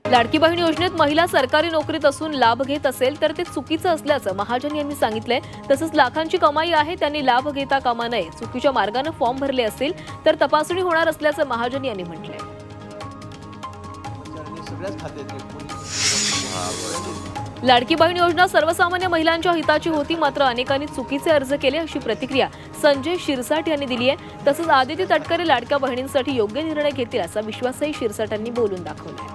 लाडकी बहीण योजनेत महिला सरकारी नोकरीत असून लाभ घेत असेल तर ते चुकीचं असल्याचं महाजन यांनी सांगितलंय। तसंच लाखांची कमाई आहे त्यांनी लाभ घेता कामा नये, चुकीच्या मार्गाने फॉर्म भरले असतील तर तपासणी होणार असल्याचं महाजन यांनी म्हटलंय। लाडकी बहीण योजना सर्वसामान्य महिलांच्या हिताची होती, मात्र अनेकांनी चुकीचे अर्ज केले अशी प्रतिक्रिया संजय शिरसाट यांनी दिली आहे। तसंच आदिती तटकरे लाडक्या बहिणींसाठी योग्य निर्णय घेतील असा विश्वासही शिरसाट यांनी बोलून दाखवला।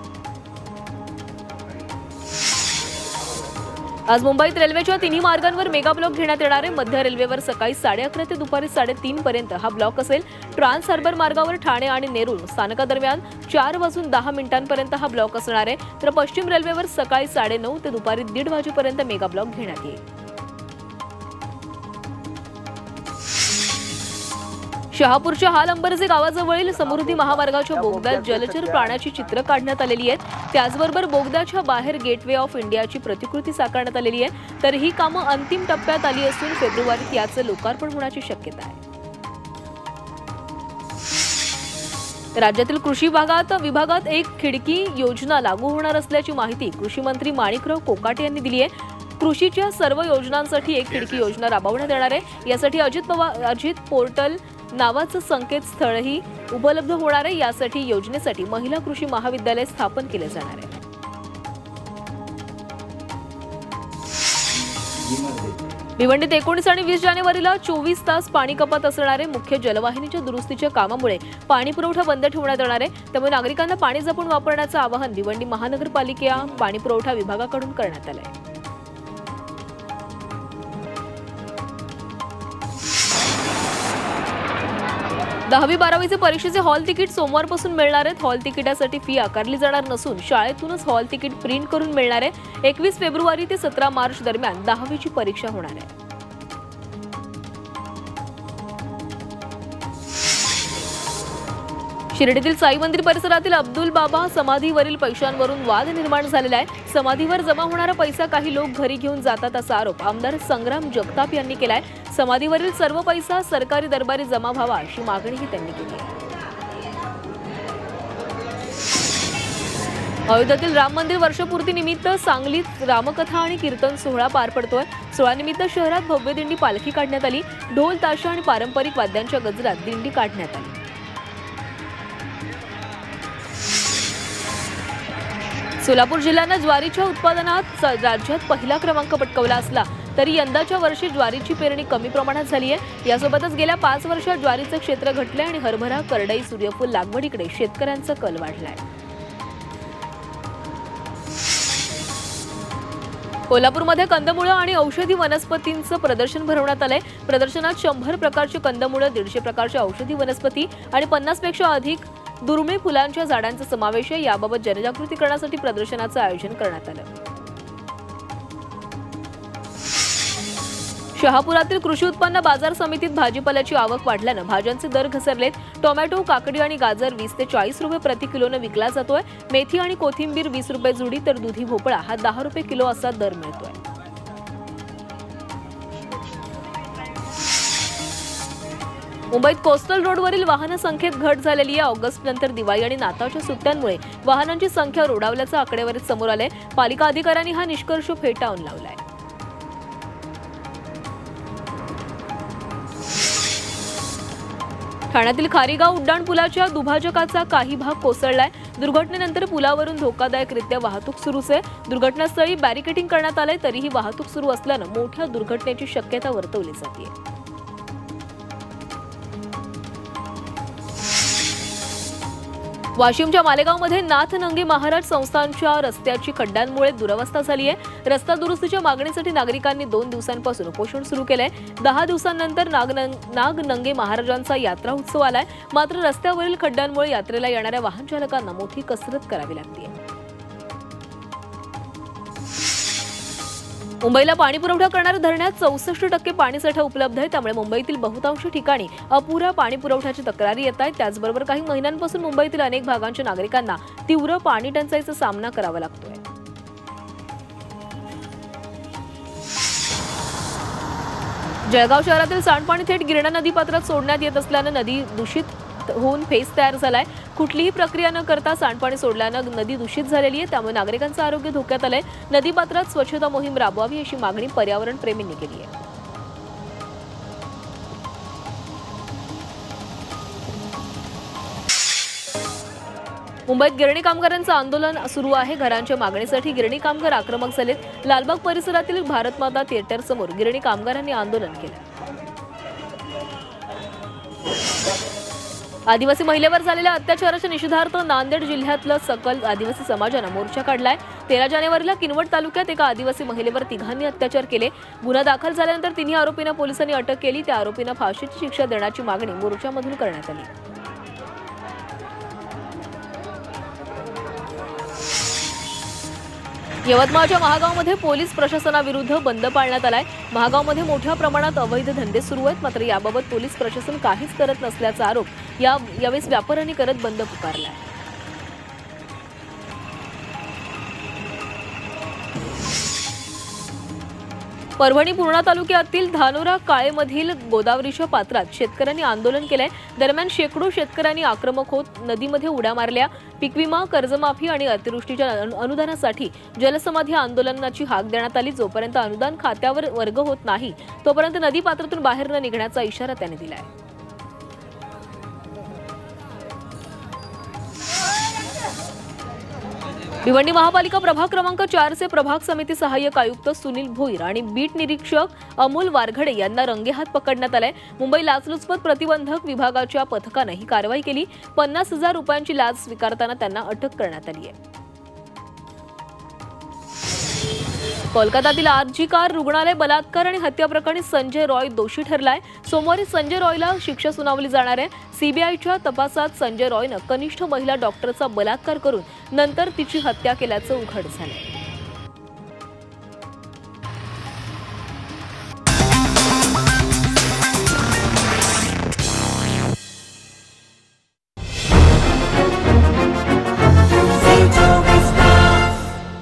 आज मुंबईत रेल्वेच्या तिन्ही मार्गांवर मेगा ब्लॉक घेण्यात येणार आहे। मध्य रेल्वेवर सकाळी 11:30 ते दुपारी 3:30 पर्यंत हा ब्लॉक असेल। ट्रान्स हार्बर मार्गावर ठाणे आणि नेरूळ स्थानकादरम्यान 4:10 हा ब्लॉक असणार आहे, तर पश्चिम रेल्वेवर सकाळी 9:30 ते दुपारी 1:30 वाजेपर्यंत मेगा ब्लॉक घेण्यात येईल। शहापूरच्या हालंबरजे गावाजवळील समृद्धी महामार्गाच्या बोगद्यात जलचर प्राण्याची चित्र काढण्यात आलेली आहेत। त्याचबरोबर बोगद्याच्या बाहेर गेटवे ऑफ इंडियाची प्रतिकृती साकारण्यात आलेली आहे। तर ही कामं अंतिम टप्प्यात आली असून फेब्रुवारीत याचं लोकार्पण होण्याची शक्यता आहे। राज्यातील कृषी विभागात एक खिडकी योजना लागू होणार असल्याची माहिती कृषी मंत्री माणिकराव कोकाटे यांनी दिली आहे। कृषीच्या सर्व योजनांसाठी एक खिडकी योजना राबवण्यात येणार आहे। यासाठी अजित पोर्टल नावाचं संकेतस्थळही उपलब्ध होणार आहे। यासाठी योजनेसाठी महिला कृषी महाविद्यालय स्थापन केले जाणार आहे। भिवंडीत 19 आणि 20 जानेवारीला 24 तास पाणी कपात असणार आहे। मुख्य जलवाहिनीच्या दुरुस्तीच्या कामामुळे पाणी पुरवठा बंद ठेवण्यात येणार आहे। त्यामुळे नागरिकांना पाणी जपून वापरण्याचं आवाहन भिवंडी महानगरपालिका पाणी पुरवठा विभागाकडून करण्यात आलं आहे। 10वी-12वीचे परीक्षेचे हॉल तिकीट सोमवारपासून मिळणार आहेत। हॉल तिकिटासाठी फी आकारली जाणार नसून शाळेतूनच हॉल तिकीट प्रिंट करून मिळणार आहे। 21 फेब्रुवारी ते 17 मार्च दरम्यान 10वीची परीक्षा होणार आहे। शिर्डीतील साई मंदिर परिसरातील अब्दुल बाबा समाधीवरील पैशांवरून वाद निर्माण झालेला आहे। समाधीवर जमा होणारा पैसा काही लोक घरी घेऊन जातात असा आरोप आमदार संग्राम जगताप यांनी केलाय। समाधीवरील सर्व पैसा सरकारी दरबारी जमा व्हावा अशी मागणीही त्यांनी केली आहे। अयोध्येतील राम मंदिर वर्षपूर्तीनिमित्त सांगलीत रामकथा आणि कीर्तन सोहळा पार पडतोय। सोहळ्यानिमित्त शहरात भव्य दिंडी पालखी काढण्यात आली। ढोल ताशा आणि पारंपरिक वाद्यांच्या गजरात दिंडी काढण्यात आली। सोलापूर जिल्ह्याने ज्वारीच्या उत्पादनात राज्यात पहिला क्रमांक पटकावला असला तरी यंदाच्या वर्षी ज्वारीची पेरणी कमी प्रमाणात झाली आहे। यासोबतच गेल्या 5 वर्षात ज्वारीचे क्षेत्र घटले आणि हरभरा, करडई, सूर्यफूल लागवडीकडे शेतकऱ्यांचा कल वाढलाय। कोल्हापूरमध्ये कंदमुळं आणि औषधी वनस्पतींचं प्रदर्शन भरवण्यात आलंय। प्रदर्शनात 100 प्रकारचे कंदमुळं, 150 प्रकारच्या औषधी वनस्पती आणि 50 पेक्षा अधिक दुर्मिळ फुलांच्या झाडांचा समावेश आहे। याबाबत जनजागृती करण्यासाठी प्रदर्शनाचं आयोजन करण्यात आलं। शहापुरातील कृषी उत्पन्न बाजार समितीत भाजीपाल्याची आवक वाढल्यानं भाज्यांचे दर घसरलेत। टोमॅटो, काकडी आणि गाजर 20 ते 40 रुपये प्रति किलोने विकला जातोय। मेथी आणि कोथिंबीर 20 रुपये जुडी तर दुधी भोपळा हा 10 रुपये किलो असा दर मिळतोय। मुंबईत कोस्टल रोडवरील वाहन संख्येत घट झालेली आहे। ऑगस्ट नंतर दिवाळी आणि नाताळच्या सुट्ट्यांमुळे वाहनांची संख्या रोडावल्याचं आकडेवारीत समोर आलंय। पालिका अधिकाऱ्यांनी हा निष्कर्ष फेटाळून लावलाय। ठाण्यातील खारीगाव उड्डाणपुलाच्या दुभाजकाचा काही भाग कोसळलाय। दुर्घटनेनंतर पुलावरून धोकादायकरित्या वाहतूक सुरूच आहे। दुर्घटनास्थळी बॅरिकेडिंग करण्यात आलंय, तरीही वाहतूक सुरू असल्यानं मोठ्या दुर्घटनेची शक्यता वर्तवली जाते। वाशिमच्या मालेगावमध्ये नाथनंगे महाराज संस्थानच्या रस्त्याची खड्ड्यांमुळे दुरवस्था झाली आहे। रस्ता दुरुस्तीच्या मागणीसाठी नागरिकांनी 2 दिवसांपासून उपोषण सुरू केलंय। 10 दिवसांनंतर नागनंगे महाराजांचा यात्रा उत्सव आलाय। मात्र रस्त्यावरील खड्ड्यांमुळे यात्रेला येणाऱ्या वाहन चालकांना मोठी कसरत करावी लागते। मुंबईला पाणी पुरवठा करणाऱ्या धरणात 64% पाणीसाठा उपलब्ध आहे। त्यामुळे मुंबईतील बहुतांश ठिकाणी अपुऱ्या पाणी पुरवठ्याची तक्रारी येत आहेत। त्याचबरोबर काही महिन्यांपासून मुंबईतील अनेक भागांच्या नागरिकांना तीव्र पाणी टंचाईचा सामना करावा लागतोय। जळगाव शहरातील सांडपाणी थेट गिरणा नदीपात्रात सोडण्यात येत असल्याने नदी दूषित होऊन फेस तयार झालाय। कुठलीही प्रक्रिया न करता सांडपाणी सोडल्यानं नदी दूषित झालेली आहे, त्यामुळे नागरिकांचं आरोग्य धोक्यात आलंय. नदीपात्रात स्वच्छता मोहीम राबवावी अशी मागणी पर्यावरण प्रेमींनी केली आहे. मुंबईत गिरणी कामगारांचं आंदोलन सुरू आहे. घरांच्या मागणीसाठी गिरणी कामगार आक्रमक झालेत. लालबाग परिसरातील भारत माता थिएटर समोर गिरणी कामगारांनी आंदोलन केलं. आदिवासी महिलेवर झालेल्या अत्याचाराच्या निषेधार्थ नांदेड जिल्ह्यातलं सकल आदिवासी समाजानं मोर्चा काढलाय. 13 जानेवारीला किनवट तालुक्यात एका आदिवासी महिलेवर तिघांनी अत्याचार केले. गुन्हा दाखल झाल्यानंतर तिन्ही आरोपींना पोलिसांनी अटक केली. त्या आरोपींना फाशीची शिक्षा देण्याची मागणी मोर्चामधून करण्यात आली. यवतमाळच्या महागावमध्ये पोलीस प्रशासनाविरुद्ध बंद पाळण्यात आलाय. महागावमध्ये मोठ्या प्रमाणात अवैध धंदे सुरू आहेत. मात्र याबाबत पोलीस प्रशासन काहीच करत नसल्याचा आरोप यावेळेस व्यापाऱ्यांनी करत बंद पुकारलाय. परभणी पूर्णा तालुक्यातील धानोरा काळेमधील गोदावरीच्या पात्रात शेतकऱ्यांनी आंदोलन केलंय. दरम्यान शेकडो शेतकऱ्यांनी आक्रमक होत नदीमध्ये उड्या मारल्या. पीक विमा, कर्जमाफी आणि अतिवृष्टीच्या अनुदानासाठी जलसमाधी आंदोलनाची हाक देण्यात आली. जोपर्यंत अनुदान खात्यावर वर्ग होत नाही तोपर्यंत नदी पात्रातून बाहेर न निघण्याचा इशारा त्यांनी दिलाय. भिवंडी महापालिका प्रभाग क्रमांक 4 चे प्रभाग समिती सहाय्यक आयुक्त सुनील भोईर आणि बीट निरीक्षक अमोल वारघडे यांना रंगेहात पकडण्यात आले. मुंबई लाचलुचपत प्रतिबंधक विभागाच्या पथकाने ही कारवाई केली. 50,000 रुपयांची लाच स्वीकारताना त्यांना अटक करण्यात आली आहे. कोलकातातील आरजी कार रुग्णालय बलात्कार आणि हत्या प्रकरणी संजय रॉय दोषी ठरलाय. सोमवारी संजय रॉयला शिक्षा सुनावली जाणार आहे. सीबीआयच्या तपासात संजय रॉयनं कनिष्ठ महिला डॉक्टरचा बलात्कार करून नंतर तिची हत्या केल्याचं उघड झालं.